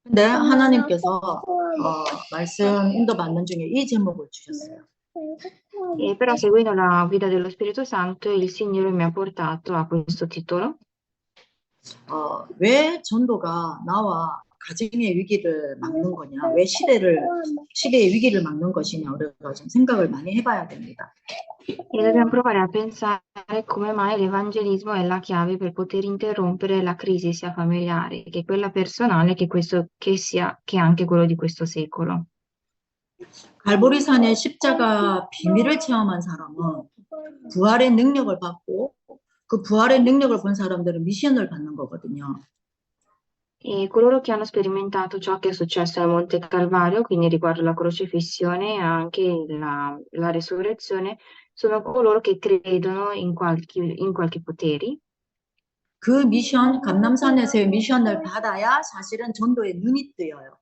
근데 하나님께서 말씀 인도받는 중에 이 제목을 주셨어요. E però seguendo la guida dello Spirito Santo, il Signore mi ha portato a questo titolo. 왜 전도가 나와 가정의 위기를 막는 거냐? 왜 시대의 위기를 막는 것이냐? 우리가 좀 생각을 많이 해봐야 됩니다. E dobbiamo provare a pensare come mai l'evangelismo è la chiave per poter interrompere la crisi sia familiare che quella personale che anche quello di questo secolo. 갈보리산의 십자가 비밀을 체험한 사람은 부활의 능력을 받고 그 부활의 능력을 본 사람들은 미션을 받는 거거든요. E coloro che hanno sperimentato ciò che è successo al Monte Calvario, quindi riguardo la crocifissione e anche la resurrezione, sono coloro che credono in qualche poteri. 그 미션, 감람산에서의 미션을 받아야 사실은 전도의 눈이 뜨여요.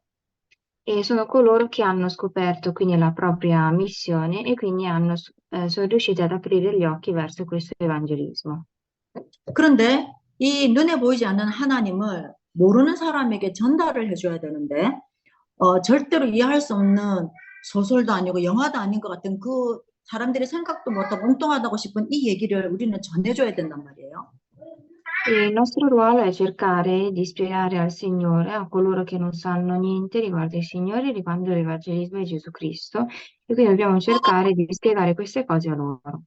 E sono coloro che hanno scoperto quindi la propria missione e quindi sono riusciti ad aprire gli occhi verso questo evangelismo. 그런데 이 눈에 보이지 않는 하나님을 모르는 사람에게 전달을 해줘야 되는데 절대로 이해할 수 없는 소설도 아니고 영화도 아닌 것 같은 그 사람들이 생각도 못하고 엉뚱하다고 싶은 이 얘기를 우리는 전해줘야 된단 말이에요. E il nostro ruolo è cercare di spiegare al Signore, a coloro che non sanno niente riguardo il Signore, riguardo l'Evangelismo di Gesù Cristo, e quindi dobbiamo cercare di spiegare queste cose a loro.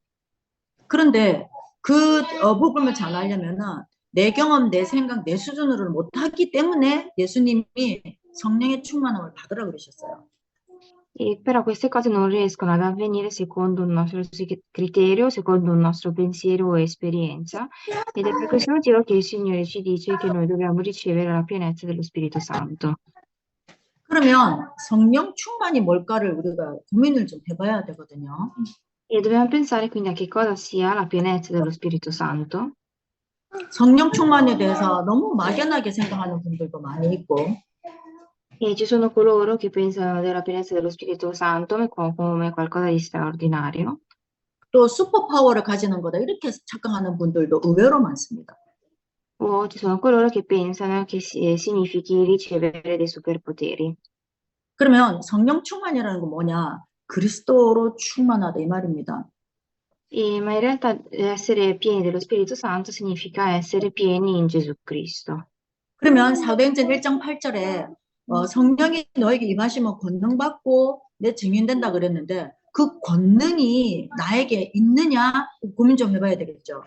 그런데 그 부분을 잘 알려면은 내 경험, 내 생각, 내 수준으로는 못하기 때문에 예수님이 성령의 충만함을 받으라 그러셨어요. E però queste cose non riescono ad avvenire secondo un nostro criterio, secondo un nostro pensiero o esperienza, ed è per questo motivo che il Signore ci dice che noi dobbiamo ricevere la pienezza dello Spirito Santo. 그러면 성령 충만이 뭘까를 우리가 고민을 좀 해봐야 되거든요. E dobbiamo pensare quindi a che cosa sia la pienezza dello Spirito Santo. 성령 충만에 대해서 너무 막연하게 생각하는 분들도 많이 있고 E ci sono coloro che pensano della pienezza dello Spirito Santo come qualcosa di straordinario. 또 슈퍼파워를 가지는 거다 이렇게 착각하는 분들도 의외로 많습니다. O ci sono coloro che pensano che significhi ricevere dei superpoteri. 그러면 성령 충만이라는 건 뭐냐? 그리스도로 충만하다 이 말입니다. Ma in realtà essere pieni dello Spirito Santo significa essere pieni in Gesù Cristo. 그러면 사도행전 1장 8절에 성령이 너에게 임하시면 권능 받고 내 증인된다 그랬는데 그 권능이 나에게 있느냐 고민 좀 해봐야 되겠죠.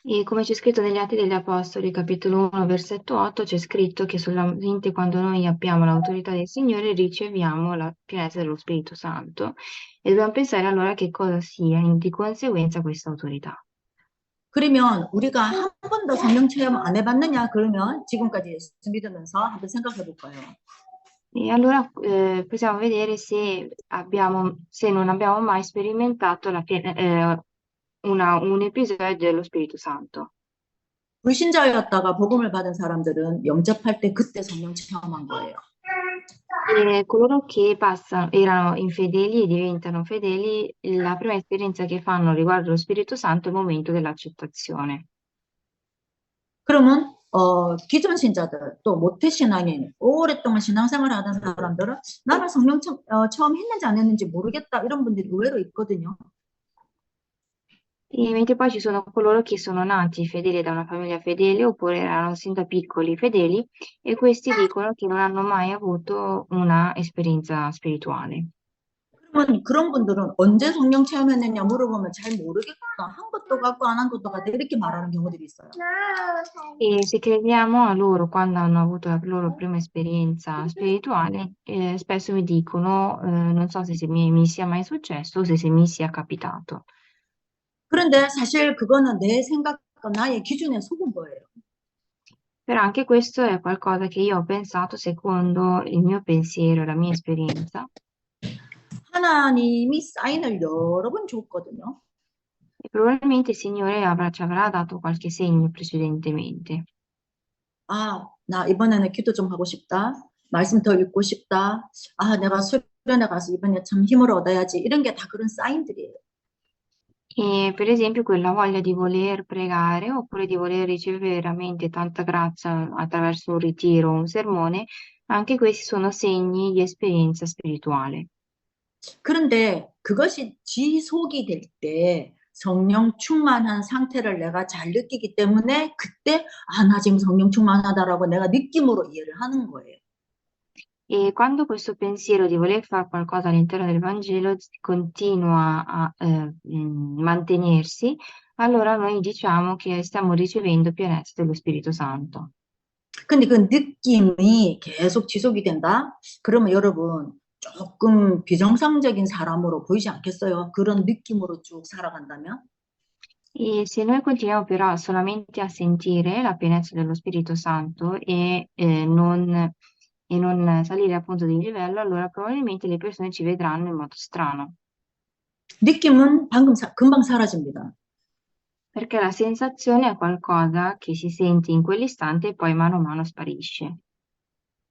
E come c'è scritto negli Atti degli Apostoli, capitolo 1, versetto 8, c'è scritto che solamente quando noi abbiamo l'autorità del Signore riceviamo la pienezza dello Spirito Santo. E dobbiamo pensare allora che cosa sia di conseguenza questa autorità. 그러면 우리가 한 번도 성령 체험 안 해봤느냐 그러면 지금까지 예수 믿으면서 한번 생각해 볼까요? E allora possiamo vedere se non abbiamo mai sperimentato un episodio dello Spirito Santo. 불신자였다가 복음을 받은 사람들은 영접할 때 그때 성령 체험한 거예요. E coloro che erano infedeli e diventano fedeli, la prima esperienza che fanno riguardo lo Spirito Santo è il momento dell'accettazione. 그러면 기존 신자들 또 모태신앙인 오랫동안 신앙생활을 하던 사람들은 나는 성령 체험 했는지 안 했는지 모르겠다 이런 분들이 의외로 있거든요. E mentre poi ci sono coloro che sono nati fedeli da una famiglia fedele oppure erano sin da piccoli fedeli e questi dicono che non hanno mai avuto una esperienza spirituale. 그러면 그런 분들은 언제 성령 체험했느냐 물어보면 잘 모르겠다. 한 것도 같고 안 한 것도 같다. 이렇게 말하는 경우들이 있어요. E se crediamo a loro quando hanno avuto la loro prima esperienza spirituale, spesso mi dicono, non so se mi sia mai successo o se mi sia capitato. 그런데 사실 그거는 내 생각과 나의 기준에 속은 거예요. Però anche questo è qualcosa che io ho pensato secondo il mio pensiero, la mia esperienza. 하나님이 사인을 여러 번 줬거든요. E probabilmente il Signore ci avrà dato qualche segno precedentemente. 아, 나 이번에는 기도 좀 하고 싶다. 말씀 더 읽고 싶다. 아, 내가 수련회 가서 이번에 참 힘을 얻어야지. 이런 게 다 그런 사인들이에요. E per esempio quella voglia di voler pregare oppure di voler ricevere veramente tanta grazia attraverso un ritiro o un sermone, anche questi sono segni di esperienza spirituale. 그런데 그것이 지속이 될 때 성령 충만한 상태를 내가 잘 느끼기 때문에 그때 아, 나 지금 성령 충만하다라고 내가 느낌으로 이해를 하는 거예요. E quando questo pensiero di voler fare qualcosa all'interno del Vangelo continua a mantenersi, allora noi diciamo che stiamo ricevendo pienezza dello Spirito Santo. 근데 그 느낌이 계속 지속이 된다? 그러면 여러분 조금 비정상적인 사람으로 보이지 않겠어요? 그런 느낌으로 쭉 살아간다면? E se noi continuiamo però solamente a sentire la pienezza dello Spirito Santo e non salire appunto di livello, allora probabilmente le persone ci vedranno in modo strano, 느낌은 금방 사라집니다. perché la sensazione è qualcosa che si sente in quell'istante e poi mano a mano sparisce.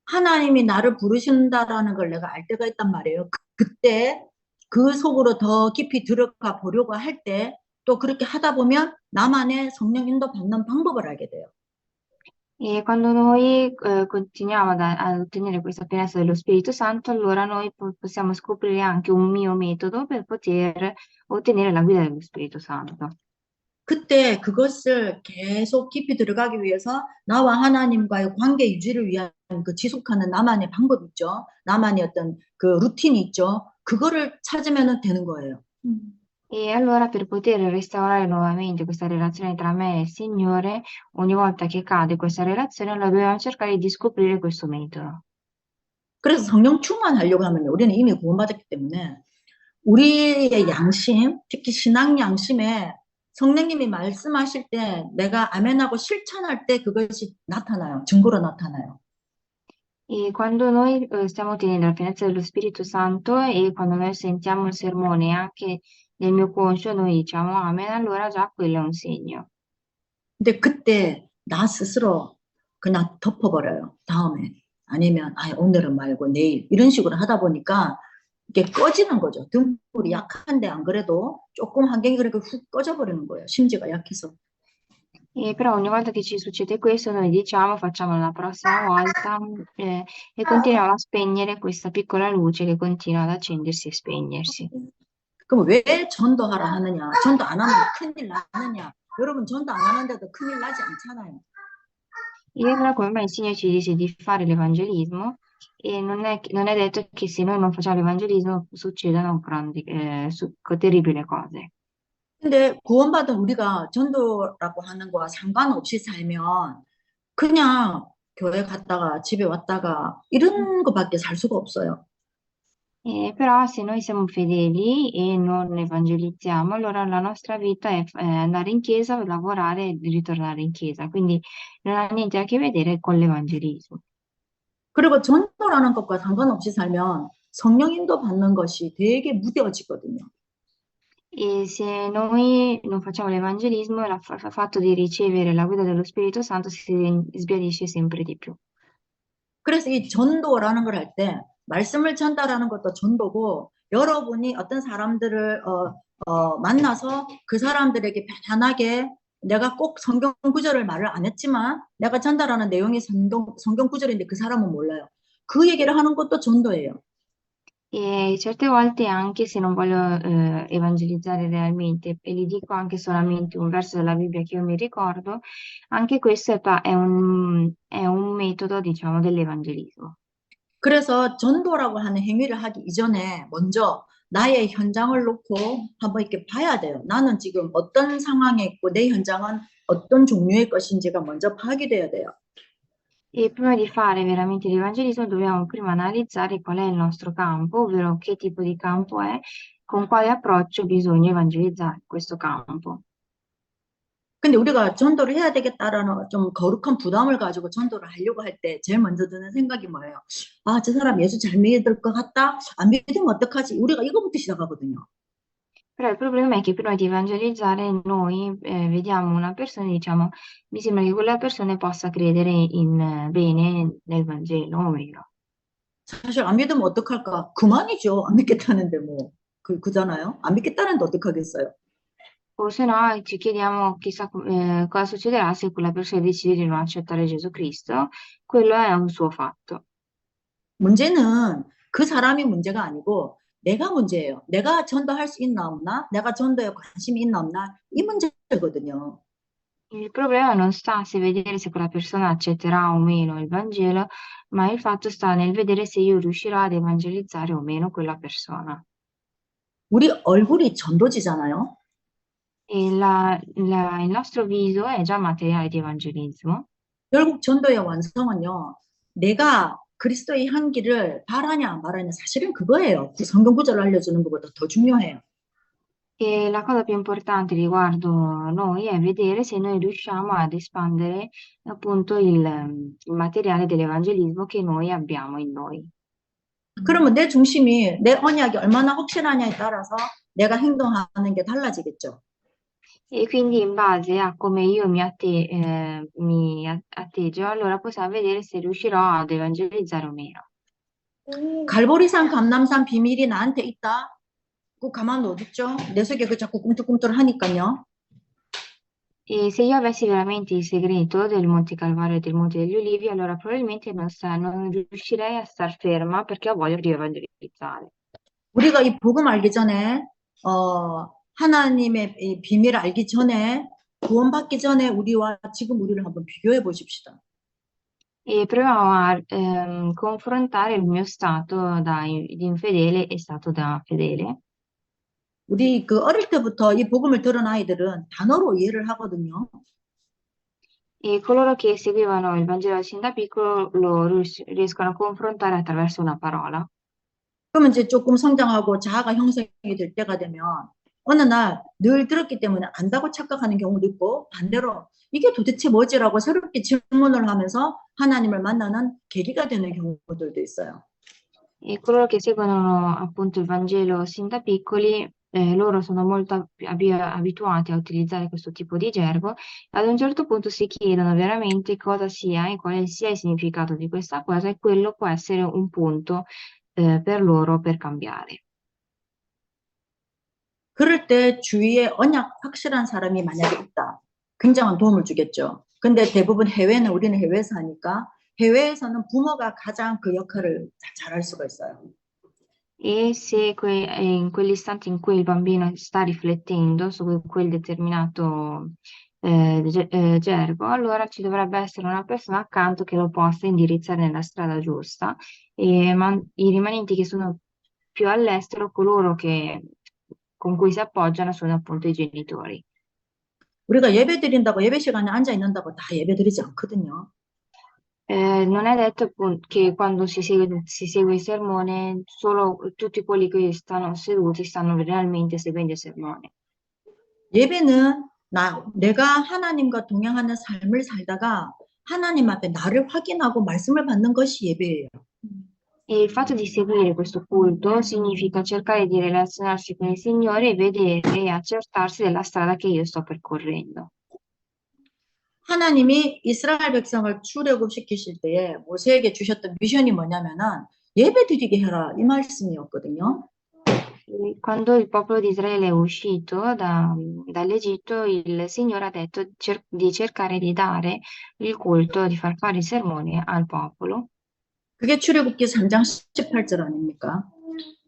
하나님이 나를 부르신다라는 걸 내가 알 때가 있단 말이에요. 그때 그 속으로 더 깊이 들어가 보려고 할 때 또 그렇게 하다 보면 나만의 성령 인도 받는 방법을 알게 돼요. E quando noi continuiamo ad ottenere questa pienezza dello Spirito Santo, allora noi possiamo scoprire anche un mio metodo per poter ottenere la guida dello Spirito Santo. 그때 그것을 계속 깊이 들어가기 위해서 나와 하나님과의 관계 유지를 위한 그 지속하는 나만의 방법 있죠. 나만의 어떤 그 루틴이 있죠. 그거를 찾으면 되는 거예요. E allora per poter restaurare nuovamente questa relazione tra me e il Signore, ogni volta che cade questa relazione, allora dobbiamo cercare di scoprire questo metodo. 그래서 성령 충만하려고 하면 우리는 이미 구원받았기 때문에 우리의 양심, 특히 신앙 양심에 성령님이 말씀하실 때 내가 아멘하고 실천할 때 그것이 나타나요. 증거로 나타나요. E quando noi stiamo ottenendo la pienezza dello Spirito Santo e quando noi sentiamo il sermone anche nel mio conscio, noi diciamo Amen, allora già quello è un segno. 근데 그때 나 스스로 그냥 덮어버려요. 다음에 아니면 아, 오늘은 말고 내일 이런 식으로 하다 보니까 이게 꺼지는 거죠. 등불이 약한데 안 그래도 조금 환경이 그렇게 훅 꺼져버리는 거예요. 심지가 약해서. E però ogni volta che ci succede questo, noi diciamo facciamo la prossima volta e continuiamo a spegnere questa piccola luce che continua ad accendersi e spegnersi. 그럼 왜 전도하라 하느냐? 전도 안 하면 큰일 나느냐? 여러분 전도 안 하는데도 큰일 나지 않잖아요. E allora come mai il Signore ci dice di fare l'evangelismo e non è detto che se noi non facciamo l'evangelismo succedano terribili cose. 근데 구원받은 우리가 전도라고 하는 거와 상관없이 살면 그냥 교회 갔다가 집에 왔다가 이런 거밖에 살 수가 없어요. Però se noi siamo fedeli e non evangelizziamo, allora la nostra vita è andare in chiesa, lavorare e ritornare in chiesa. Quindi non ha niente a che vedere con l'evangelismo. 그리고 전도라는 것과 상관없이 살면 성령 인도 받는 것이 되게 무뎌지거든요. E se noi non facciamo l'evangelismo, il fatto di ricevere la guida dello Spirito Santo si sbiadisce sempre di più. 그래서 이 전도라는 걸 할 때 말씀을 전달하는 것도 전도고 여러분이 어떤 사람들을 만나서 그 사람들에게 편안하게 내가 꼭 성경 구절을 말을 안 했지만 내가 전달하는 내용이 성경 구절인데 그 사람은 몰라요. 그 얘기를 하는 것도 전도예요. E certe volte, anche se non voglio evangelizzare realmente, e gli dico anche solamente un verso della Bibbia che io mi ricordo, anche questo è un metodo, diciamo, dell'evangelismo. 그래서 전도라고 하는 행위를 하기 이전에 먼저 나의 현장을 놓고 한번 이렇게 봐야 돼요. 나는 지금 어떤 상황에 있고 내 현장은 어떤 종류의 것인지가 먼저 파악이 돼야 돼요. E prima di fare veramente l'evangelismo dobbiamo prima analizzare qual è il nostro campo, ovvero che tipo di campo è, con quale approccio bisogna evangelizzare questo campo. 근데 우리가 전도를 해야 되겠다라는 좀 거룩한 부담을 가지고 전도를 하려고 할 때 제일 먼저 드는 생각이 뭐예요? 아, 저 사람 예수 잘 믿을 것 같다? 안 믿으면 어떡하지? 우리가 이거부터 시작하거든요. Però il problema è che prima di evangelizzare noi vediamo una persona e diciamo, mi sembra che quella persona possa credere bene nel Vangelo, o meno. 사실 안 믿으면 어떡할까? 그만이죠. 안 믿겠다는데 뭐. 그잖아요. 안 믿겠다는데 어떡하겠어요? O se no ci chiediamo chissà cosa succederà se quella persona decide di non accettare Gesù Cristo, quello è un suo fatto. 문제는 그 사람이 문제가 아니고 내가 문제예요. 내가 전도할 수 있나 없나? 내가 전도에 관심이 있나 없나? 이 문제거든요. Il problema non sta se vedere se quella persona accetterà o meno il Vangelo, ma il fatto sta nel vedere se io riuscirò ad evangelizzare o meno quella persona. 우리 얼굴이 전도지잖아요. E il nostro viso è già materiale di evangelismo. 결국 전도의 완성은요. 내가 그리스도의 향기를 바라냐 안 바라냐 사실은 그거예요. 그 성경 구절을 알려주는 것보다 더 중요해요. E la cosa più importante riguardo noi è vedere se noi riusciamo ad espandere appunto il materiale dell'evangelismo che noi abbiamo in noi. 그러면 내 중심이 내 언약이 얼마나 확실하냐에 따라서 내가 행동하는 게 달라지겠죠. E quindi in base a come io mi atteggio, allora possiamo vedere se riuscirò ad evangelizzare o meno. 갈보리산 감람산 비밀이 나한테 있다. 그 가만 어딨죠? 내 속에 그 자꾸 꿈틀꿈틀 하니까요. E se io avessi veramente il segreto del Monte Calvario e del Monte degli Ulivi, allora probabilmente non riuscirei a star ferma perché ho voglia di evangelizzare. 우리가 이 복음 알기 전에 하나님의 이 비밀을 알기 전에 구원받기 전에 우리와 지금 우리를 한번 비교해 보십시다. E proviamo a confrontare il mio stato di infedele e stato da fedele. 우리 그 어릴 때부터 이 복음을 들은 아이들은 단어로 이해를 하거든요. E coloro che seguivano il Vangelo sin da piccolo lo riescono a confrontare attraverso una parola. 그러면 이제 조금 성장하고 자아가 형성이 될 때가 되면 어느 날 늘 들었기 때문에 안다고 착각하는 경우도 있고 반대로 이게 도대체 뭐지라고 새롭게 질문을 하면서 하나님을 만나는 계기가 되는 경우들도 있어요. E coloro che seguono appunto il Vangelo sin da piccoli, loro sono molto abituati a utilizzare questo tipo di gergo, ad un certo punto si chiedono veramente cosa sia e quale sia il significato di questa cosa e quello può essere un punto per loro per cambiare. 그럴 때 주위에 언약 확실한 사람이 만약에 있다. 굉장한 도움을 주겠죠. 근데 대부분 해외는 우리는 해외에서 하니까 해외에서는 부모가 가장 그 역할을 잘할 수가 있어요. E se in quell'istante in cui il bambino sta riflettendo su quel determinato gergo, allora ci dovrebbe essere una persona accanto che lo possa indirizzare nella strada giusta e i rimanenti che sono più all'estero, con cui si appoggiano sono appunto i genitori. 우리가 예배 드린다고 예배 시간에 앉아 있는다고 다 예배 드리지 않거든요. Non è detto che quando si segue il sermone, solo tutti quelli che stanno seduti stanno realmente seguendo il sermone. 예배는 내가 하나님과 동행하는 삶을 살다가 하나님 앞에 나를 확인하고 말씀을 받는 것이 예배예요. E il fatto di seguire questo culto significa cercare di relazionarsi con il Signore e vedere e accertarsi della strada che io sto percorrendo. 하나님이 이스라엘 백성을 출애굽시키실 때에 모세에게 주셨던 미션이 뭐냐면은 예배 드리게 해라 이 말씀이었거든요. Quando il popolo di Israele è uscito dall'Egitto, il Signore ha detto di cercare di dare il culto, di far fare i sermoni al popolo. 그게 출애굽기 3장 18절 아닙니까?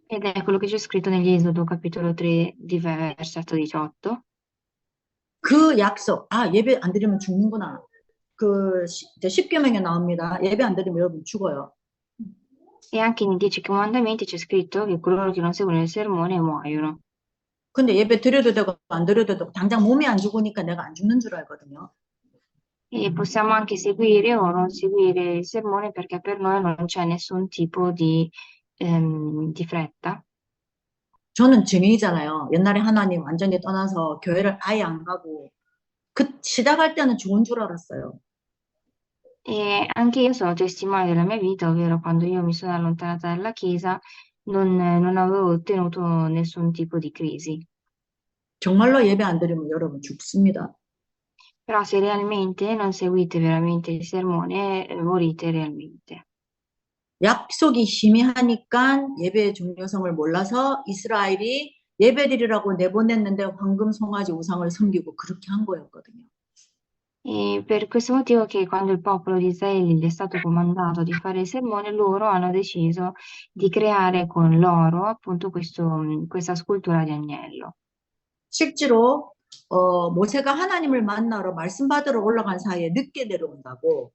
Ed è quello che c'è scritto negli Esodo capitolo 3 di versetto 18. 그 약속, 예배 안 드리면 죽는구나. 그 10계명에 나옵니다. 예배 안 드리면 여러분 죽어요. E anche nei 10 comandamenti c'è scritto che coloro che non seguono il sermone muoiono. 근데 예배 드려도 되고 안 드려도 되고 당장 몸이 안 죽으니까 내가 안 죽는 줄 알거든요. E possiamo anche seguire o non seguire il sermone perché per noi non c'è nessun tipo di fretta. 저는 증인이잖아요. 옛날에 하나님 완전히 떠나서 교회를 아예 안 가고 시작할 때는 죽은 줄 알았어요. E anche io sono testimone della mia vita, ovvero quando io mi sono allontanata dalla Chiesa non avevo ottenuto nessun tipo di crisi. 정말로 예배 안 드리면 여러분 죽습니다. Però se realmente non seguite veramente il sermone, morite realmente. 약속이 희미하니까 예배의 중요성을 몰라서 이스라엘이 예배드리라고 내보냈는데 황금 송아지 우상을 섬기고 그렇게 한 거였거든요. E per questo motivo che quando il popolo di Israele gli è stato comandato di fare il sermone, loro hanno deciso di creare con l'oro appunto questa scultura di agnello. 실제로 모세가 하나님을 만나러 말씀 받으러 올라간 사이에 늦게 내려온다고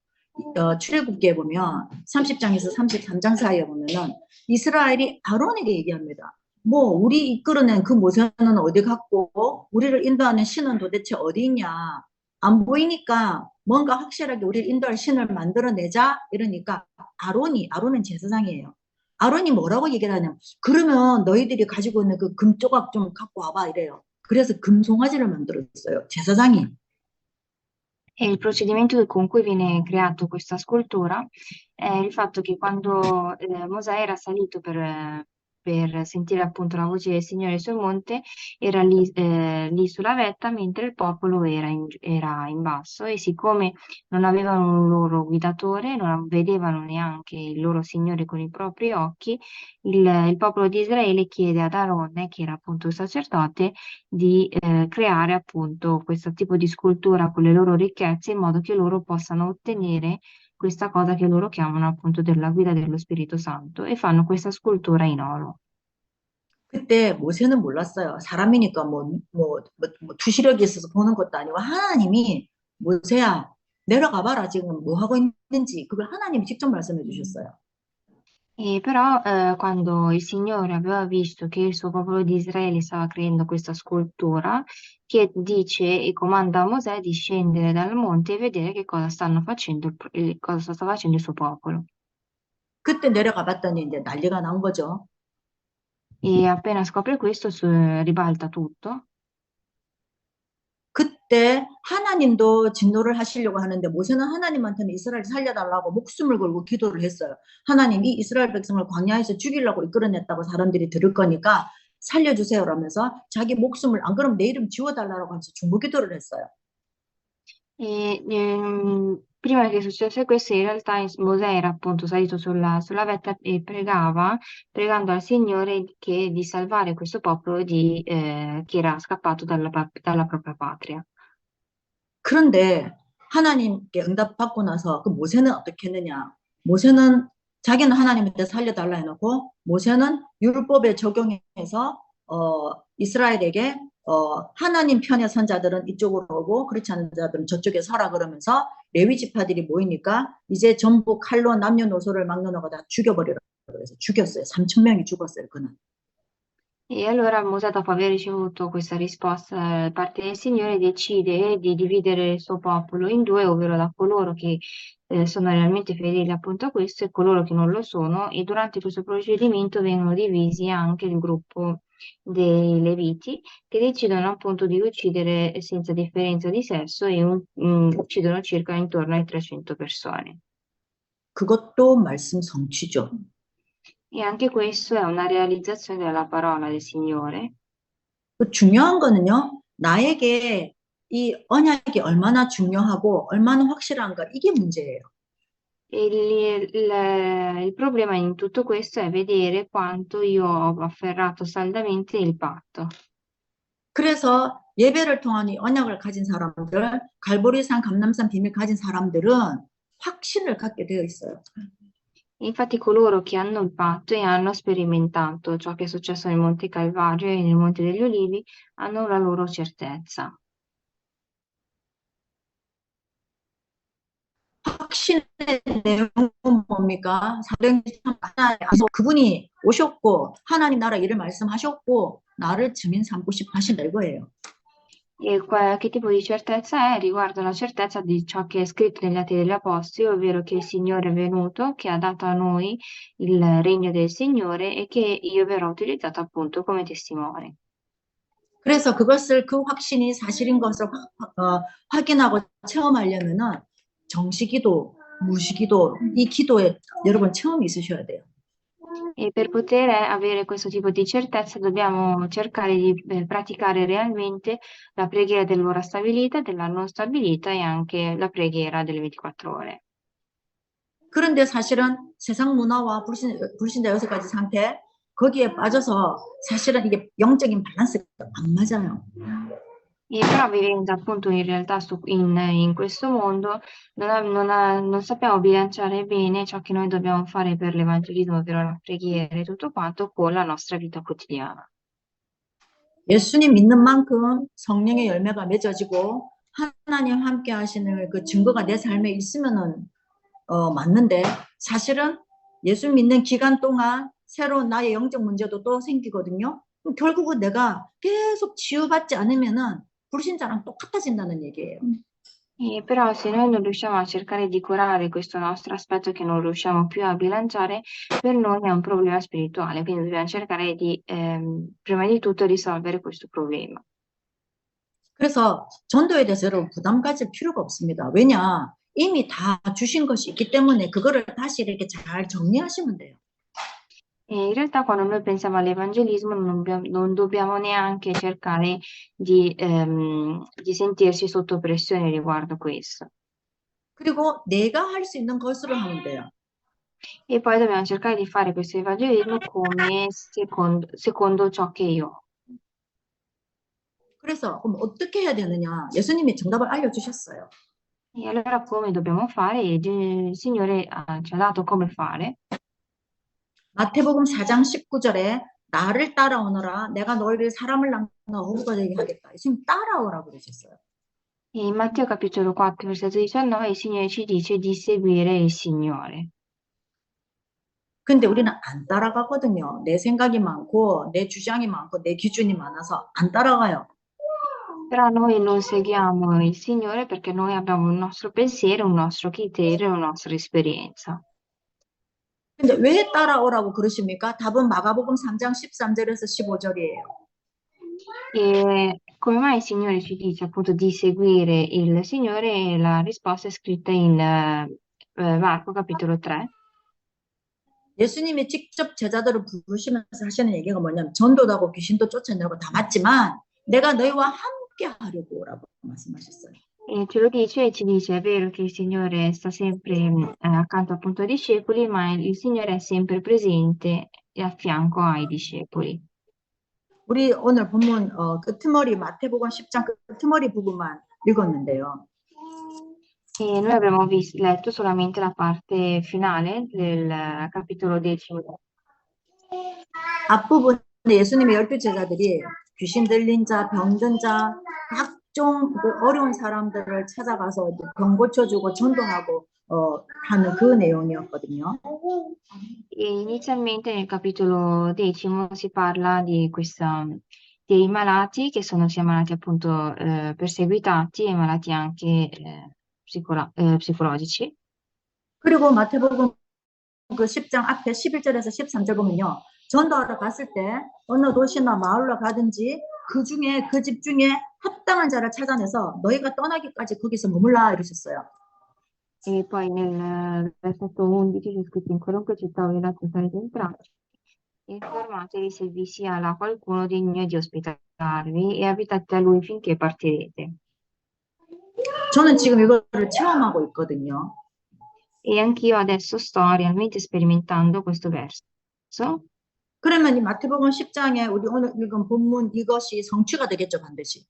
출애굽기에 보면 30장에서 33장 사이에 보면은 이스라엘이 아론에게 얘기합니다. 뭐 우리 이끌어낸 그 모세는 어디 갔고 우리를 인도하는 신은 도대체 어디 있냐? 안 보이니까 뭔가 확실하게 우리를 인도할 신을 만들어내자 이러니까 아론은 제사장이에요. 아론이 뭐라고 얘기를 하냐면 그러면 너희들이 가지고 있는 그 금조각 좀 갖고 와봐 이래요. 그래서 금송아지를 만들었어요. 제사장이. E il procedimento con cui viene creato questa scultura è il fatto che quando Mosè era salito per sentire appunto la voce del Signore sul monte, era lì sulla vetta mentre il popolo era in basso e siccome non avevano un loro guidatore, non vedevano neanche il loro Signore con i propri occhi, il popolo di Israele chiede ad Aronne, che era appunto il sacerdote, di creare appunto questo tipo di scultura con le loro ricchezze in modo che loro possano ottenere questa cosa che loro chiamano appunto della guida dello Spirito Santo e fanno questa scultura in oro. 그때 모세는 몰랐어요. 사람이니까 투시력이 있어서 보는 것도 아니고 하나님이 모세야 내려가 봐라 지금 뭐 하고 있는지 그걸 하나님이 직접 말씀해 주셨어요. E però quando il Signore aveva visto che il suo popolo di Israele stava creando questa scultura, che dice e comanda a Mosè di scendere dal monte e vedere che cosa stanno facendo, cosa sta facendo il suo popolo. 그때 내려가 봤더니 이제 난리가 난 거죠. E appena scopre questo, ribalta tutto. 그때 하나님도 진노를 하시려고 하는데 모세는 하나님한테는 이스라엘 살려달라고 목숨을 걸고 기도를 했어요. 하나님 이 이스라엘 백성을 광야에서 죽이려고 이끌어냈다고 사람들이 들을 거니까 살려주세요 라면서 자기 목숨을 안 그러면 내 이름 지워달라고 하면서 중보 기도를 했어요. E prima che successe questo, in realtà Mosè era appunto salito sulla vetta e pregando al Signore di salvare questo popolo che era scappato dalla propria patria. 그런데 하나님께 응답받고 나서 그 모세는 어떻게 했느냐? 모세는 자기는 하나님한테 살려달라 해놓고 모세는 율법에 적용해서 이스라엘에게 하나님 편의 선자들은 이쪽으로 오고 그렇지 않은 자들은 저쪽에 서라 그러면서 레위 지파들이 모이니까 이제 전부 칼로 남녀노소를 막론하고 다 죽여버리라 그래서 죽였어요. 3천 명이 죽었어요. 그는. E allora Mosè, dopo aver ricevuto questa risposta da parte del Signore, decide di dividere il suo popolo in due, ovvero da coloro che sono realmente fedeli appunto a questo e coloro che non lo sono, e durante questo procedimento vengono divisi anche il gruppo dei Leviti, che decidono appunto di uccidere senza differenza di sesso e uccidono circa intorno alle 300 persone. 그것도 말씀 성취죠. E anche questo è una realizzazione della parola del Signore. 그 중요한 거는요, 나에게 이 언약이 얼마나 중요하고 얼마나 확실한가 이게 문제예요. Il problema in tutto questo è vedere quanto io ho afferrato saldamente il patto. 그래서 예배를 통한 이 언약을 가진 사람들, 갈보리산, 감람산 비밀 가진 사람들은 확신을 갖게 되어 있어요. Infatti coloro che hanno il patto e hanno sperimentato ciò che è successo nel Monte Calvario e nel Monte degli Ulivi hanno la loro certezza. 확신의 내용은 뭡니까? 그분이 오셨고 하나님 나라 일을 말씀하셨고 나를 증인 삼고 싶어 하신다 이거예요. E che tipo di certezza è? Riguarda la certezza di ciò che è scritto negli Atti degli Apostoli, ovvero che il Signore è venuto, che ha dato a noi il regno del Signore e che io verrò utilizzato appunto come testimone. 그래서 그것을 그 확신이 사실인 것을 확인하고 체험하려면은 정시기도, 무시기도 이 기도에 여러분 체험이 있으셔야 돼요. E per poter avere questo tipo di certezza dobbiamo cercare di praticare realmente la preghiera dell'ora stabilita, della non stabilita e anche la preghiera delle 24 ore. 그런데 사실은 세상 문화와 불신자 여섯 가지 상태 거기에 빠져서 사실은 이게 영적인 밸런스가 안 맞아요. E però vivendo appunto in realtà in questo mondo non sappiamo bilanciare bene ciò che noi dobbiamo fare per l'evangelismo, ovvero la preghiera e tutto quanto, con la nostra vita quotidiana. 예수님 믿는 만큼 성령의 열매가 맺어지고 하나님 함께 하시는 그 증거가 내 삶에 있으면은 맞는데 사실은 예수 믿는 기간 동안 새로운 나의 영적 문제도 또 생기거든요. 그럼 결국은 내가 계속 치유받지 않으면은 불신자랑 똑같아진다는 얘기예요. E però se noi non riusciamo a cercare di curare questo nostro aspetto che non riusciamo più a bilanciare, per noi è un problema spirituale, quindi dobbiamo cercare di, prima di tutto, risolvere questo problema. 그래서 전도에 대해서 여러분 부담 가질 필요가 없습니다. 왜냐? 이미 다 주신 것이 있기 때문에 그거를 다시 이렇게 잘 정리하시면 돼요. E in realtà quando noi pensiamo all'evangelismo non dobbiamo neanche cercare di sentirci sotto pressione riguardo questo. 그리고 내가 할 수 있는 것으로 하면 돼요. E poi dobbiamo cercare di fare questo evangelismo come secondo ciò che io ho. 그래서 그럼 어떻게 해야 되느냐? 예수님이 정답을 알려주셨어요. E allora come dobbiamo fare? Il Signore ci ha dato come fare. 마태복음 4장 19절에 나를 따라오너라 내가 너희를 사람을 낳나 어부가 되게 하겠다. 예수님 따라오라고 그러셨어요. E in Matteo capitolo 4, versetto 19, il Signore ci dice di seguire il Signore. 근데 우리는 안 따라가거든요. 내 생각이 많고 내 주장이 많고 내 기준이 많아서 안 따라가요. Però noi non seguiamo il Signore perché noi abbiamo un nostro pensiero, un nostro criterio, una nostra esperienza. 근데 왜 따라오라고 그러십니까? 답은 마가복음 3장 13절에서 15절이에요. E come mai il Signore ci dice appunto di seguire il Signore? E la risposta è scritta in Marco capitolo 3. 예수님이 직접 제자들을 부르시면서 하시는 얘기가 뭐냐면 전도도 하고 귀신도 쫓아내고 다 맞지만 내가 너희와 함께 하려고 라고 말씀하셨어요. E ce lo dice e ci dice, è vero che il Signore sta sempre accanto appunto ai discepoli, ma il Signore è sempre presente e a fianco ai discepoli. 우리 오늘 본문 끄트머리 마태복음 10장 끄트머리 부분만 읽었는데요. E noi abbiamo letto solamente la parte finale del capitolo 10. 앞부분에 예수님의 12 제자들이 귀신 들린 자, 병든 자, 각종 그 어려운 사람들을 찾아가서 병 고쳐주고 전도하고 하는 그 내용이었거든요. E inizialmente nel capitolo 10 si parla dei malati che sono sia malati appunto perseguitati e malati anche psicologici. 그리고 마태복음 그 10장 앞에 11절에서 13절 보면요. 전도하러 갔을 때 어느 도시나 마을로 가든지 그 중에 그 집 중에 합당한 자를 찾아내서 너희가 떠나기까지 거기서 머물라 이러셨어요. E poi nel versetto 11 c'è scritto in qualunque città o villaggio sarete entrati, informatevi se vi sia là qualcuno degno di ospitarvi e abitate a lui finché partirete. 저는 지금 이거를 체험하고 있거든요. E anch'io adesso sto realmente sperimentando questo verso. 그러면 이 마태복음 10장에 우리 오늘 읽은 본문 이것이 성취가 되겠죠, 반드시.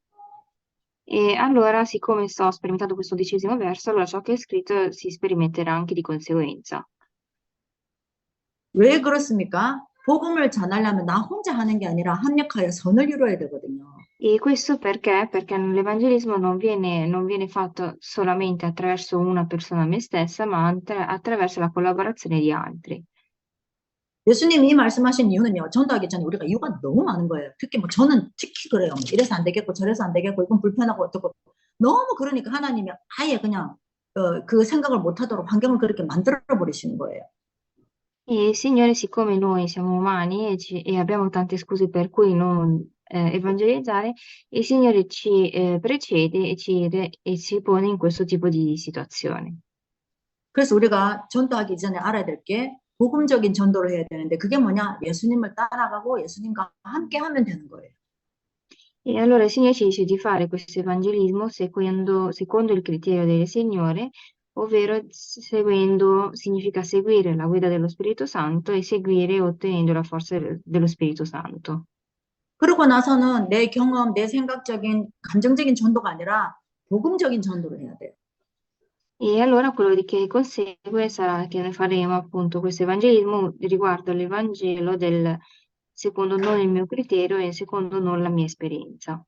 E allora, siccome sto sperimentando questo 10° verso, allora ciò che è scritto si sperimenterà anche di conseguenza. 왜 그렇습니까? 복음을 전하려면 나 혼자 하는 게 아니라 합력하여 선을 이루어야 되거든요. E questo perché? Perché l'evangelismo non viene fatto solamente attraverso una persona, me stessa, ma attraverso la collaborazione di altri. 예수님이 이 말씀하신 이유는요. 전도하기 전에 우리가 이유가 너무 많은 거예요. 특히 뭐 저는 특히 그래요. 뭐 이래서 안 되겠고 저래서 안 되겠고 이건 불편하고 어떻고 너무 그러니까 하나님이 아예 그냥 그 생각을 못하도록 환경을 그렇게 만들어 버리시는 거예요. E il Signore, siccome noi siamo umani e abbiamo tante scuse per cui non evangelizzare, il Signore ci precede e ci pone in questo tipo di situazione. 그래서 우리가 전도하기 전에 알아야 될 게 복음적인 전도를 해야 되는데 그게 뭐냐? 예수님을 따라가고 예수님과 함께 하면 되는 거예요. E allora il Signore ci dice di fare questo evangelismo secondo il criterio del Signore, ovvero seguendo significa seguire la guida dello Spirito Santo e seguire ottenendo la forza dello Spirito Santo. 그러고 나서는 내 경험, 내 생각적인, 감정적인 전도가 아니라 복음적인 전도를 해야 돼요. E allora che consegue sarà che noi faremo appunto questo evangelismo riguardo all'Evangelo secondo non il mio criterio e secondo non la mia esperienza.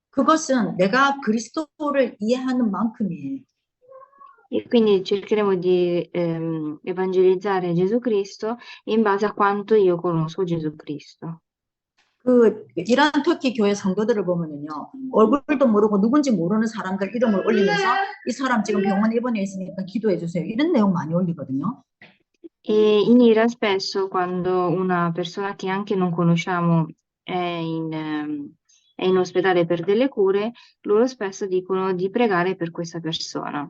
그것은 내가 그리스도를 이해하는 만큼이에요. E quindi cercheremo di evangelizzare Gesù Cristo in base a quanto io conosco Gesù Cristo. 그 이란 터키 교회 성도들을 보면은요, 얼굴도 모르고 누군지 모르는 사람들 이름을 올리면서 이 사람 지금 병원에 입원해 있으니까 기도해 주세요. 이런 내용 많이 올리거든요. E in Iran spesso quando una persona che anche non conosciamo è in ospedale per delle cure, loro spesso dicono di pregare per questa persona.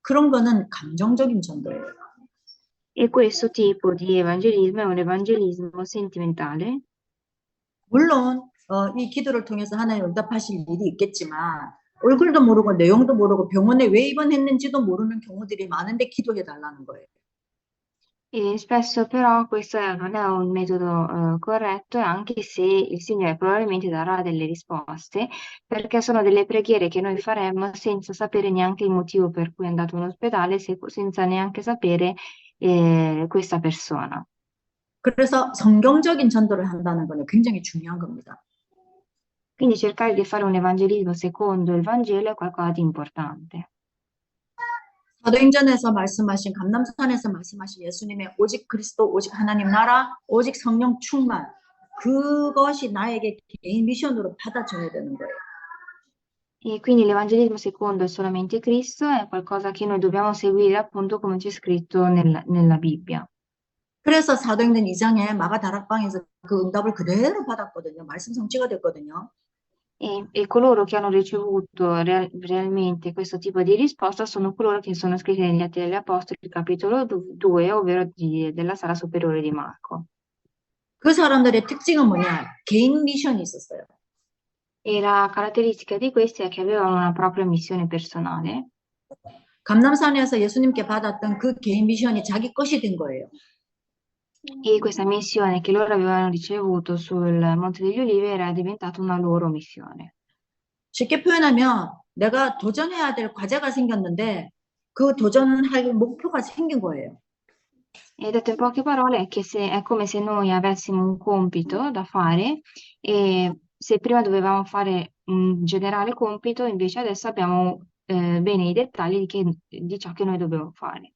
그런 거는 감정적인 전도예요. E questo tipo di evangelismo è un evangelismo sentimentale. 물론 이 기도를 통해서 하나님 응답하실 일이 있겠지만 얼굴도 모르고 내용도 모르고 병원에 왜 입원했는지도 모르는 경우들이 많은데 기도해 달라는 거예요. E spesso però questo non è un metodo corretto, anche se il Signore probabilmente darà delle risposte, perché sono delle preghiere che noi faremmo senza sapere neanche il motivo per cui è andato in ospedale, senza neanche sapere questa persona. 그래서 성경적인 전도를 한다는 거는 굉장히 중요한 겁니다. Quindi cercare di fare un evangelismo secondo il Vangelo è qualcosa di importante. 사도행전에서 말씀하신 감람산에서 말씀하신 예수님의 오직 그리스도, 오직 하나님 나라, 오직 성령 충만 그것이 나에게 개인 미션으로 받아줘야 되는 거예요. E quindi l'evangelismo secondo è solamente Cristo, è qualcosa che noi dobbiamo seguire appunto come c'è scritto nella Bibbia. 그래서 사도행전 2장에 마가 다락방에서 그 응답을 그대로 받았거든요. 말씀 성취가 됐거든요. E coloro che hanno ricevuto realmente questo tipo di risposta sono coloro che sono scritti negli Atti degli Apostoli, capitolo 2, ovvero della sala superiore di Marco. 그 사람들의 특징은 뭐냐? 개인 미션이 있었어요. E la caratteristica di questi è che avevano una propria missione personale. 감람산에서 예수님께 받았던 그 개인 미션이 자기 것이 된 거예요. E questa missione che loro avevano ricevuto sul Monte degli Ulivi era diventata una loro missione. 쉽게 표현하면 내가 도전해야 될 과제가 생겼는데 그 도전할 목표가 생긴 거예요. E detto in poche parole è che è come se noi avessimo un compito da fare e se prima dovevamo fare un generale compito, invece adesso abbiamo bene i dettagli di ciò che noi dobbiamo fare.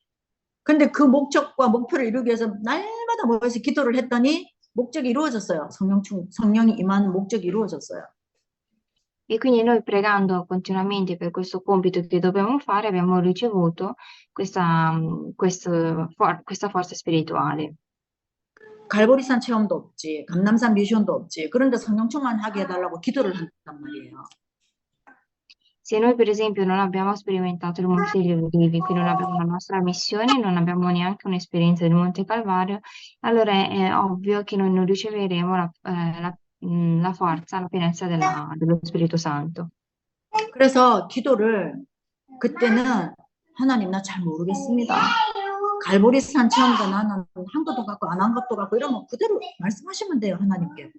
근데 그 목적과 목표를 이루기 위해서 날마다 모여서 기도를 했더니 목적이 이루어졌어요. 성령이 임하는 목적이 이루어졌어요. E quindi noi pregando continuamente per questo compito che dobbiamo fare abbiamo ricevuto questa forza spirituale. 갈보리산 체험도 없지, 감남산 미션도 없지. 그런데 성령 충만하게 해달라고 기도를 한단 말이에요. Se noi per esempio non abbiamo sperimentato il Monte degli Ulivi, quindi non abbiamo la nostra missione, non abbiamo neanche un'esperienza del Monte Calvario, allora è ovvio che noi non riceveremo la forza, la pienezza dello Spirito Santo. 그래서 기도를 그때는 하나님 나 잘 모르겠습니다. 갈보리산 체험도 나는 한 것도 같고 안 한 것도 같고 이러면 그대로 말씀하시면 돼요, 하나님께.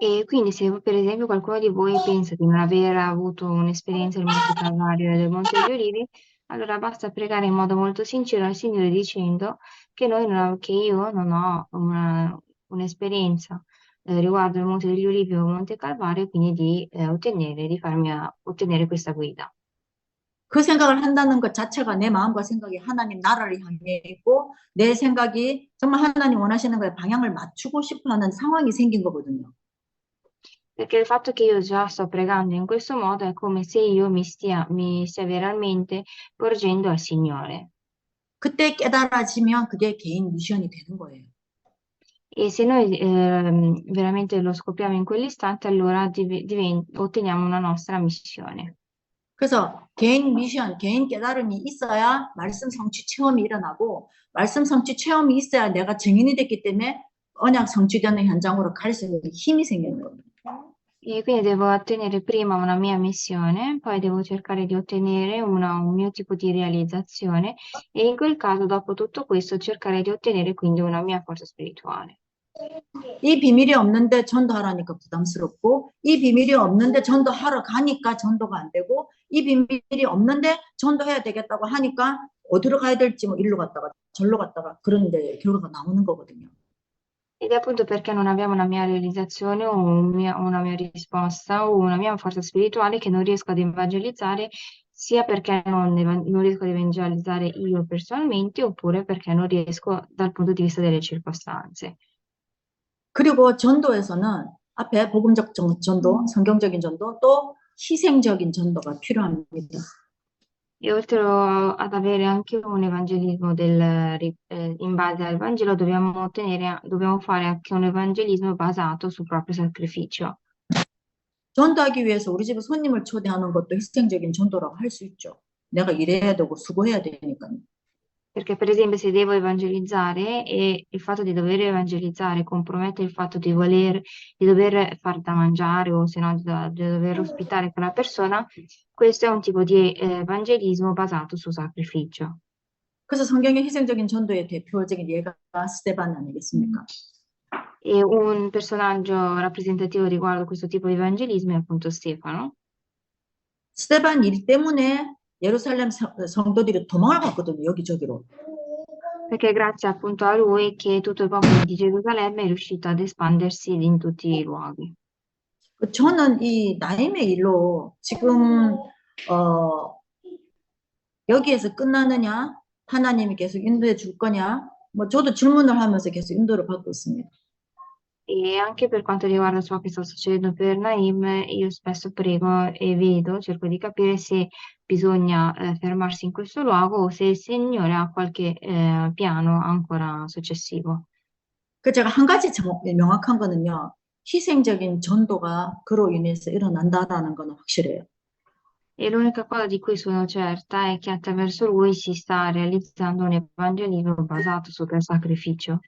E quindi se per esempio qualcuno di voi pensa di non aver avuto un'esperienza del Monte Calvario e del Monte degli Ulivi, allora basta pregare in modo molto sincero al Signore dicendo che io non ho un'esperienza riguardo il Monte degli Ulivi o il Monte Calvario, e quindi di farmi ottenere questa guida. 그 생각을 한다는 것 자체가 내 마음과 생각이 하나님 나라를 향해 있고 내 생각이 정말 하나님 원하시는 거에 방향을 맞추고 싶어하는 상황이 생긴 거거든요. Perché il fatto che io già sto pregando in questo modo è come se io mi stia veramente porgendo al Signore. 그때 깨달아지면 그게 개인 미션이 되는 거예요. E se noi veramente lo scopriamo in quell'istante, allora otteniamo una nostra missione. 그래서 개인 미션, 개인 깨달음이 있어야 말씀 성취 체험이 일어나고 말씀 성취 체험이 있어야 내가 증인이 됐기 때문에 언약 성취되는 현장으로 갈 수 있는 힘이 생기는 겁니다. E quindi devo ottenere prima una mia missione, poi devo cercare di ottenere un mio tipo di realizzazione e in quel caso, dopo tutto questo, cercare di ottenere quindi una mia forza spirituale. 이 비밀이 없는데 전도하라니까 부담스럽고, 이 비밀이 없는데 전도하러 가니까 전도가 안 되고, 이 비밀이 없는데 전도해야 되겠다고 하니까 어디로 가야 될지 뭐 일로 갔다가 절로 갔다가 그런 데 결과가 나오는 거거든요. Ed è appunto perché non abbiamo una mia realizzazione o una mia risposta o una mia forza spirituale che non riesco ad evangelizzare, sia perché non riesco ad evangelizzare io personalmente, oppure perché non riesco dal punto di vista delle circostanze. 그리고 전도에서는 앞에 복음적 전도, 성경적인 전도, 또 희생적인 전도가 필요합니다. E oltre ad avere anche un evangelismo in base al Vangelo, dobbiamo fare anche un evangelismo basato sul proprio sacrificio. 전도하기 위해서 우리 집에 손님을 초대하는 것도 희생적인 전도라고 할 수 있죠. 내가 일해야 되고 수고해야 되니까요. Perché, per esempio, se devo evangelizzare e il fatto di dover evangelizzare compromette il fatto di dover far da mangiare o se no di dover ospitare quella persona, questo è un tipo di evangelismo basato sul sacrificio. 그래서 성경의 희생적인 전도의 대표적인 예가 스데반 아니겠습니까? E un personaggio rappresentativo riguardo questo tipo di evangelismo è appunto Stefano. 스데반 일 때문에 예루살렘 성도들이 도망을 갔거든요, 여기저기로. Perché è grazie appunto a lui che tutto il popolo di Gerusalemme è riuscito ad espandersi in tutti i luoghi. 저는 이 나임의 일로 지금 여기에서 끝나느냐, 하나님이 계속 인도해 줄 거냐, 뭐 저도 질문을 하면서 계속 인도를 받고 있습니다. E anche per quanto riguarda ciò che sta succedendo per Naim, io spesso prego e vedo, cerco di capire se bisogna fermarsi in questo luogo o se il Signore ha qualche piano ancora successivo. 그 제가 한 가지 명확한 거는요, 희생적인 전도가 그로 인해서 일어난다라는 거는 확실해요. E l'unica cosa di cui sono certa è che attraverso lui si sta realizzando un evangelismo basato sul sacrificio.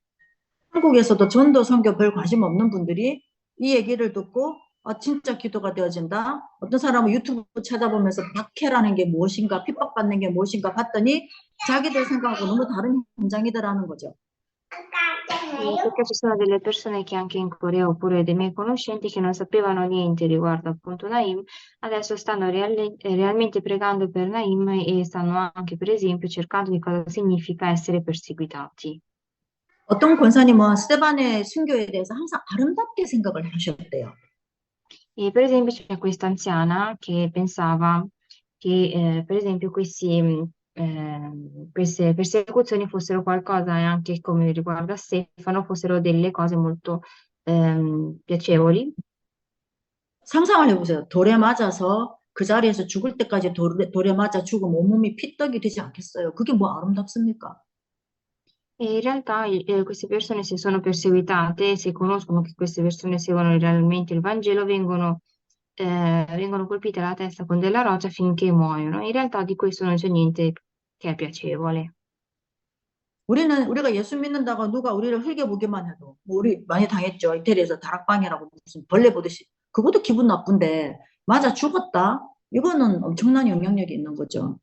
한국에서도 전도 선교 별 관심 없는 분들이 이 얘기를 듣고 진짜 기도가 되어진다. 어떤 사람은 유튜브 찾아보면서 박해라는 게 무엇인가, 핍박받는 게 무엇인가 봤더니 자기들 생각하고 너무 다른 현장이더라는 거죠. Perché ci sono delle persone che anche in Corea oppure dei miei conoscenti che non sapevano niente riguardo appunto Naim, adesso stanno realmente pregando per Naim e stanno anche per esempio cercando di cosa significa essere perseguitati. 어떤 권사님은 스테반의 순교에 대해서 항상 아름답게 생각을 하셨대요. E per esempio c'è questa anziana che pensava che per esempio queste persecuzioni fossero qualcosa, e anche come riguarda Stefano, fossero delle cose molto piacevoli. 상상을 해보세요. 돌에 맞아서 그 자리에서 죽을 때까지 돌에 맞아 죽으면 온몸이 피떡이 되지 않겠어요? 그게 뭐 아름답습니까? E in realtà queste persone, se sono perseguitate, se conoscono che queste persone seguono realmente il Vangelo, vengono colpite alla testa con della roccia finché muoiono. In realtà di questo non c'è niente che è piacevole. 우리가 예수 믿는다고 누가 우리를 흘겨보기만 해도 뭐 우리 많이 당했죠. 이태리에서 다락방이라고 무슨 벌레 보듯이 그것도 기분 나쁜데 맞아 죽었다. 이거는 엄청난 영향력이 있는 거죠.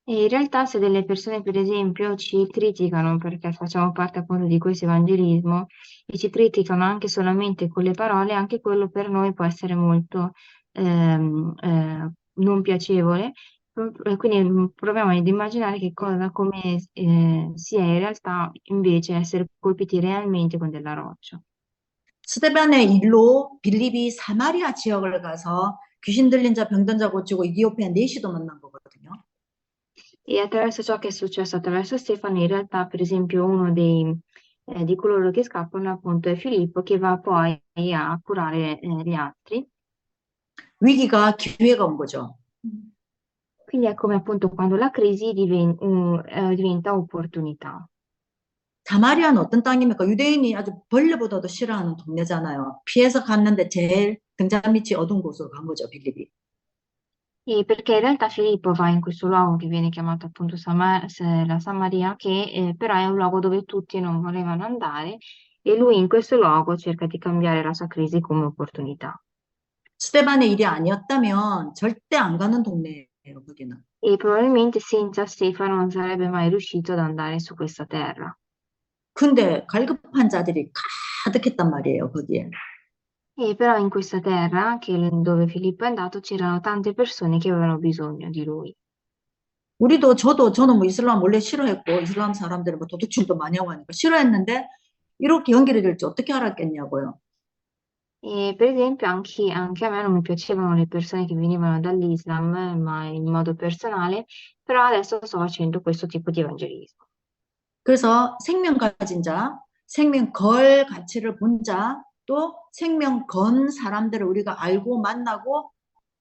E in realtà se delle persone, per esempio, ci criticano perché facciamo parte appunto di questo evangelismo e ci criticano anche solamente con le parole, anche quello per noi può essere molto non piacevole. Quindi proviamo ad immaginare che cosa come sia in realtà invece essere colpiti realmente con della roccia. 스데반의 일로 빌립이 사마리아 지역을 가서 귀신 들린 자, 병든 자 고치고 이디오피아 내시도 만난 거거든요. E attraverso ciò che è successo attraverso Stefano, in realtà, per esempio, di coloro che scappano appunto è Filippo che va poi a curare gli altri. 위기가 기회가 온 거죠. Quindi è come appunto quando la crisi diventa opportunità. 사마리아는 어떤 땅입니까? 유대인이 아주 벌레보다도 싫어하는 동네잖아요. 피해서 갔는데 제일 등잔 밑이 어두운 곳으로 간 거죠, 빌립이. E perché in realtà Filippo va in questo luogo che viene chiamato appunto la Samaria, che però è un luogo dove tutti non volevano andare, e lui in questo luogo cerca di cambiare la sua crisi come opportunità. 스테반의 일이 아니었다면 절대 안 가는 동네예요, 거기는. E probabilmente senza Stefano non sarebbe mai riuscito ad andare su questa terra. 근데 갈급한 자들이 가득했단 말이에요, 거기에. E però in questa terra, dove Filippo è andato, c'erano tante persone che avevano bisogno di lui. 저는 뭐 이슬람 원래 싫어했고, 이슬람 사람들은 뭐 도둑질도 많이 하고 하니까 싫어했는데, 이렇게 연결이 될지 어떻게 알았겠냐고요. E per esempio anche a me non mi piacevano le persone che venivano dall'Islam, ma in modo personale, però adesso sto facendo questo tipo di evangelismo. 그래서 생명 가진 자, 생명 걸 가치를 본 자, 또 생명 건 사람들을 우리가 알고 만나고,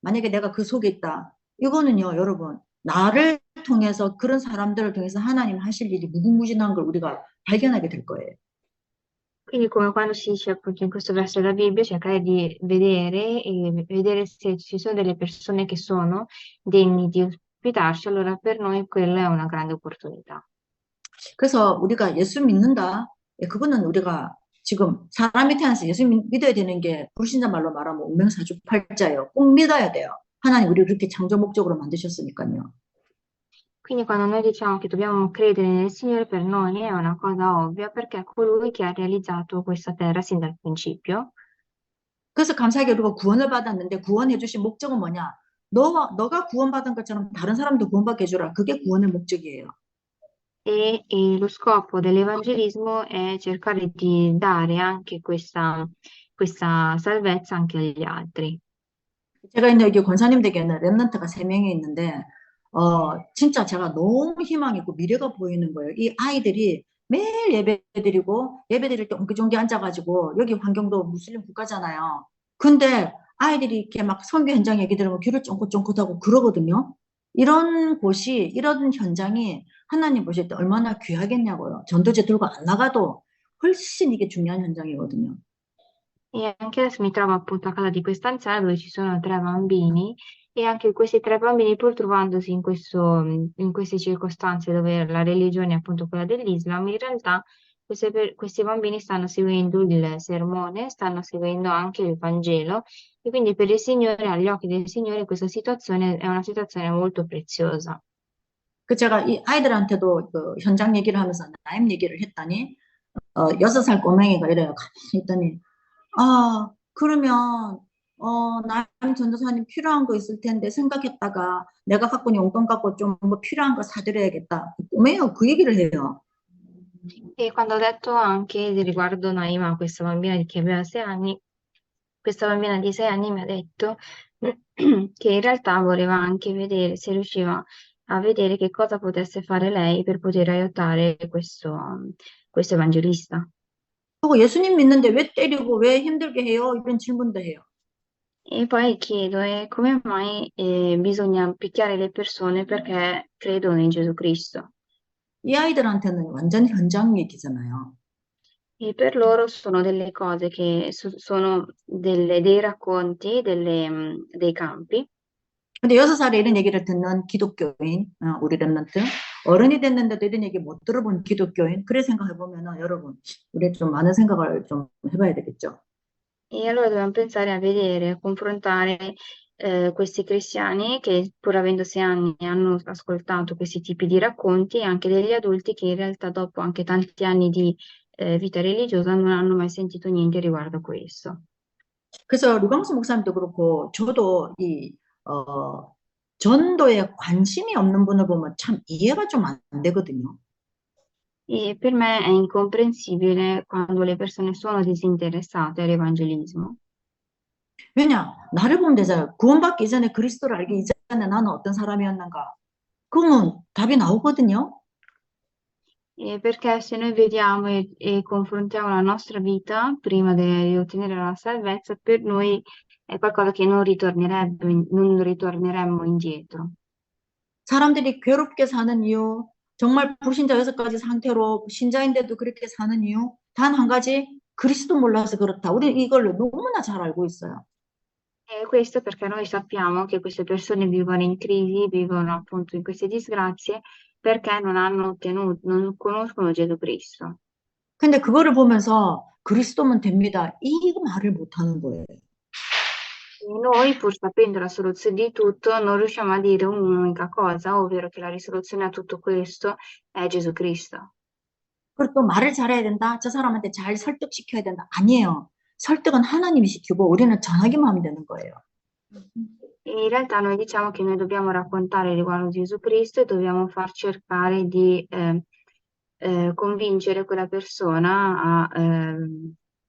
만약에 내가 그 속에 있다. 이거는요, 여러분, 나를 통해서 그런 사람들을 통해서 하나님 하실 일이 무궁무진한 걸 우리가 발견하게 될 거예요. Quindi come quando si dice appunto in questo verso della Bibbia, cercare di vedere e vedere se ci sono delle persone che sono degni di ospitarci, allora per noi quella è una grande opportunità. 그래서 우리가 예수 믿는다. 예, 그거는 우리가 지금 사람이 태어나서 예수 믿어야 되는 게 불신자 말로 말하면 운명사주팔자예요. 꼭 믿어야 돼요. 하나님 우리 그렇게 창조 목적으로 만드셨으니까요. Quindi quando noi diciamo che dobbiamo credere nel Signore, per noi è una cosa ovvia perché è colui che ha realizzato questa terra sin dal principio. 그래서 감사하게 우리가 구원을 받았는데 구원해 주신 목적은 뭐냐? 너가 구원받은 것처럼 다른 사람도 구원받게 해주라. 그게 구원의 목적이에요. E lo scopo dell'evangelismo è cercare di dare anche questa salvezza anche agli altri. 제가 있는 여기 권사님들에게는 랩런트가 3명이 있는데 진짜 제가 너무 희망이 있고 미래가 보이는 거예요. 이 아이들이 매일 예배 드리고 예배 드릴 때 옹기종기 앉아가지고 여기 환경도 무슬림 국가잖아요. 근데 아이들이 이렇게 막 선교 현장 얘기 들으면 귀를 쫑긋쫑긋하고 그러거든요. 이런 곳이 이런 현장이 하나님 보실 때 얼마나 귀하겠냐고요. 전도제 들고 안 나가도 훨씬 이게 중요한 현장이거든요. E anche adesso mi trovo appunto a casa di questa anziana dove ci sono 3 bambini e anche questi 3 bambini, pur trovandosi in queste circostanze dove la religione è appunto quella dell'Islam, in realtà questi bambini stanno seguendo il sermone, stanno seguendo anche il Vangelo e quindi per il Signore, agli occhi del Signore, questa situazione è una situazione molto preziosa. 그 제가 이 아이들한테도 그 현장 얘기를 하면서 나임 얘기를 했더니 6살 꼬맹이가 이래요. 가만히 있더니 그러면 나임 전도사님 필요한 거 있을 텐데 생각했다가 내가 갖고 있는 용돈 갖고 좀 뭐 필요한 거 사드려야겠다. 꼬맹이가 그 얘기를 해요. E quando ho detto anche riguardo Naima, questa bambina che aveva 6 anni, questa bambina di 6 anni mi ha detto che in realtà voleva anche vedere se riusciva a vedere che cosa potesse fare lei per poter aiutare questo evangelista. 그리고 예수님 믿는데 왜 때리고 왜 힘들게 해요? 이런 질문도 해요. E poi chiedo, come mai bisogna picchiare le persone perché credono in Gesù Cristo? 이 아이들한테는 완전 현장 얘기잖아요. E per loro sono delle cose che sono dei racconti, dei campi. 근데 6살에 이런 얘기를 듣는 기독교인, 우리 랩런트, 어른이 됐는데도 이런 얘기 못 들어본 기독교인, 그래 생각해 보면은 여러분, 우리 좀 많은 생각을 좀 해봐야 되겠죠. E allora dobbiamo pensare a vedere, a confrontare questi cristiani che pur avendo 6 anni hanno ascoltato questi tipi di racconti e anche degli adulti che in realtà dopo anche tanti anni di vita religiosa non hanno mai sentito niente riguardo a questo. 그래서 류광수 목사님도 그렇고, 저도 전도에 관심이 없는 분을 보면 참 이해가 좀 안 되거든요. E per me è incomprensibile quando le persone sono disinteressate all'evangelismo. 왜냐? 나를 보면 되잖아요. 구원받기 이전에 그리스도를 알기 이전에 나는 어떤 사람이었는가? 그러면 답이 나오거든요. Perché se noi vediamo e confrontiamo la nostra vita prima di ottenere la salvezza, per noi è qualcosa che non ritorneremmo indietro. 사람들이 괴롭게 사는 이유, 정말 불신자 6가지 상태로 신자인데도 그렇게 사는 이유, 단 한 가지, 그리스도 몰라서 그렇다. 우리 이걸 너무나 잘 알고 있어요. E questo perché noi sappiamo che queste persone vivono in crisi, vivono appunto in queste disgrazie, perché non conoscono Gesù Cristo. 근데 그거를 보면서 그리스도면 됩니다. 이 말을 못 하는 거예요. noi, pur sapendo la soluzione di tutto, non riusciamo a dire un'unica cosa, ovvero che la risoluzione a tutto questo è Gesù Cristo. 그리고 또 말을 잘해야 된다. 저 사람한테 잘 설득시켜야 된다. 아니에요. 설득은 하나님이 시키고 우리는 전하기만 하면 되는 거예요. E in realtà noi diciamo che noi dobbiamo raccontare riguardo Gesù Cristo e dobbiamo far cercare di convincere quella persona a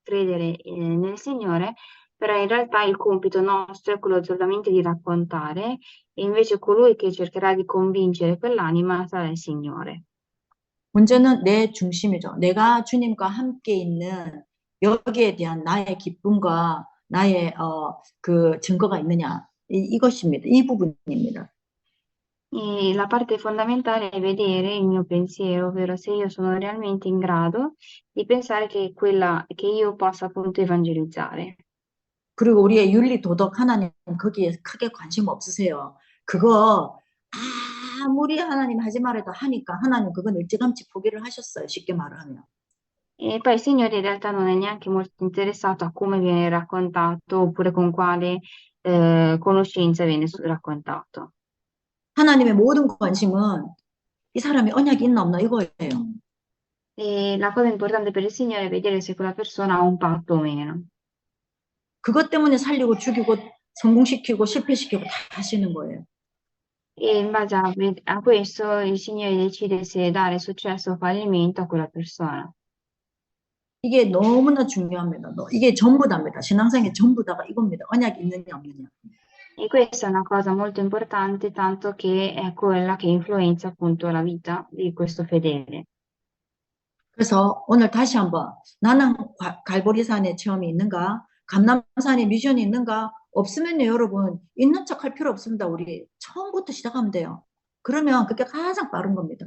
credere nel Signore, però in realtà il compito nostro è quello solamente di raccontare e invece colui che cercherà di convincere quell'anima sarà il Signore. 문제는 내 중심이죠. 내가 주님과 함께 있는 여기에 대한 나의 기쁨과 나의 그 증거가 있느냐. 이것입니다. 이 부분입니다. E la parte fondamentale è vedere il mio pensiero, ovvero se io sono realmente in grado di pensare che io possa appunto evangelizzare. 그리고 우리의 윤리 도덕 하나님 거기에 크게 관심 없으세요. 그거 아무리 하나님 하지 말아도 하니까 하나님 그건 일찌감치 포기를 하셨어요. 쉽게 말을 하면. E poi il Signore in realtà non è neanche molto interessato a come viene raccontato oppure con quale conoscenza viene raccontato. 하나님의 모든 관심은 이 사람이 언약이 있나 없나 이거예요. E la cosa importante per il Signore è vedere se quella persona ha un patto o meno. 그것 때문에 살리고 죽이고 성공시키고 실패시키고 다 하시는 거예요. E in base a questo il Signore decide se dare successo o fallimento a quella persona. 이게 너무나 중요합니다. 이게 전부 다입니다. 신앙생의 전부 다가 이겁니다. 언약이 있느냐 없느냐. E questa è una cosa molto importante, tanto che è quella che influenza appunto la vita di questo fedele. 그래서 오늘 다시 한번 나는 갈보리산에 체험이 있는가? 감람산에 미션이 있는가? 없으면요, 여러분 있는 척 할 필요 없습니다. 우리 처음부터 시작하면 돼요. 그러면 그게 가장 빠른 겁니다.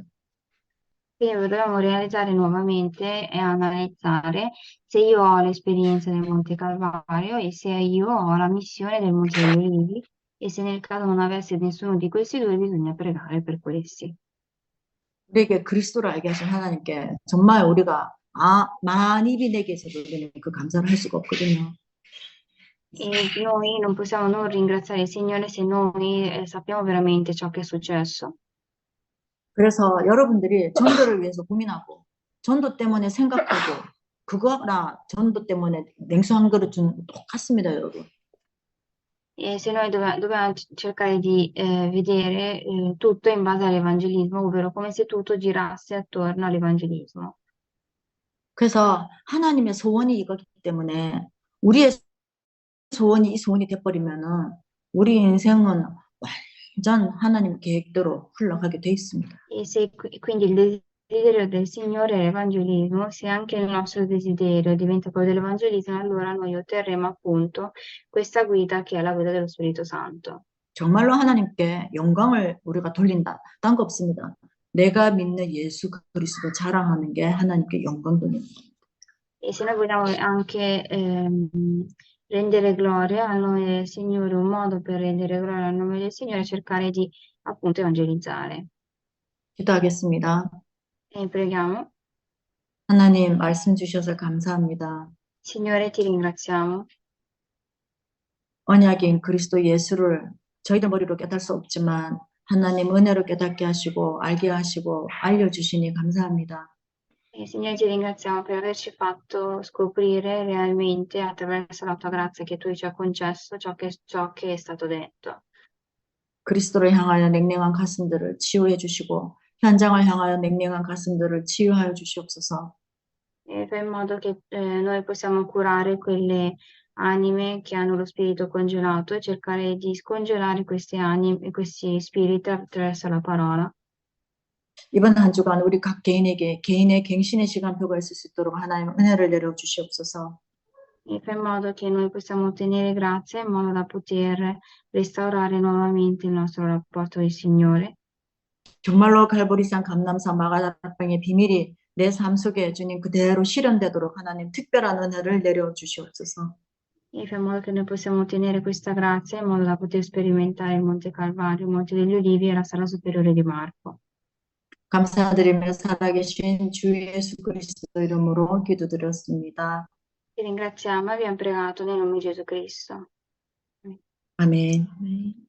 Quindi dobbiamo realizzare nuovamente e analizzare se io ho l'esperienza del Monte Calvario e se io ho la missione del Monte degli Ulivi e se nel caso non avessi nessuno di questi due bisogna pregare per questi. 우리에게 그리스도를 알게 하신 하나님께 정말 우리가 많이 내게서도 우리는 그 감사를 할 수가 없거든요. E noi non possiamo non ringraziare il Signore se noi sappiamo veramente ciò che è successo. 그래서 여러분들이 전도를 위해서 고민하고 전도 때문에 생각하고 그거나 전도 때문에 냉수 한 그릇 주는 거 똑같습니다, 여러분. E se noi dobbiamo cercare di vedere tutto in base all'evangelismo, ovvero come se tutto girasse attorno all'evangelismo. 그래서 하나님의 소원이 이거기 때문에 우리의 소원이 이 소원이 돼버리면은 우리 인생은 완전 하나님 계획대로 흘러가게 돼 있습니다. E se quindi il desiderio del Signore è l'evangelismo, se anche il nostro desiderio diventa quello dell'evangelismo, allora noi otterremo appunto questa guida che è la guida dello Spirito Santo. 정말로 하나님께 영광을 우리가 돌린다. 딴 거 없습니다. 내가 믿는 예수 그리스도 자랑하는 게 하나님께 영광 돌리는 겁니다. E se noi vogliamo anche rendere gloria al nome del Signore, un modo per rendere gloria al nome del Signore è cercare di appunto evangelizzare. 기도하겠습니다. E preghiamo. 하나님 말씀 주셔서 감사합니다. Signore, ti ringraziamo. 언약인 그리스도 예수를 저희들 머리로 깨달을 수 없지만 하나님 은혜로 깨닫게 하시고 알게 하시고 알려주시니 감사합니다. E Signore, ti ringraziamo per averci fatto scoprire realmente attraverso la tua grazia che tu ci hai concesso ciò che è stato detto. 그리스도를 향하여 냉랭한 가슴들을 치유해 주시고 현장을 향하여 냉랭한 가슴들을 치유하여 주시옵소서. E fai in modo che noi possiamo curare quelle anime che hanno lo spirito congelato e cercare di scongelare queste anime, questi spiriti attraverso la parola. 이번 한 주간 우리 각 개인에게 개인의 갱신의 시간표가 있을 수 있도록 하나님 은혜를 내려 주시옵소서. E fai in modo che noi possiamo ottenere grazia in modo da poter restaurare nuovamente il nostro rapporto del Signore. 정말로 갈보리산 감람산 마가다락방의 비밀이 내 삶 속에 주님 그대로 실현되도록 하나님 특별한 은혜를 내려 주시옵소서. E fai in modo che noi possiamo ottenere questa grazia in modo da poter sperimentare il Monte Calvario, il Monte degli Ulivi e la Sala Superiore di Marco. 감사드리며 살아계신 주 예수 그리스도 이름으로 기도드렸습니다. Ti ringraziamo e abbiamo pregato nel nome di Gesù Cristo. 아멘.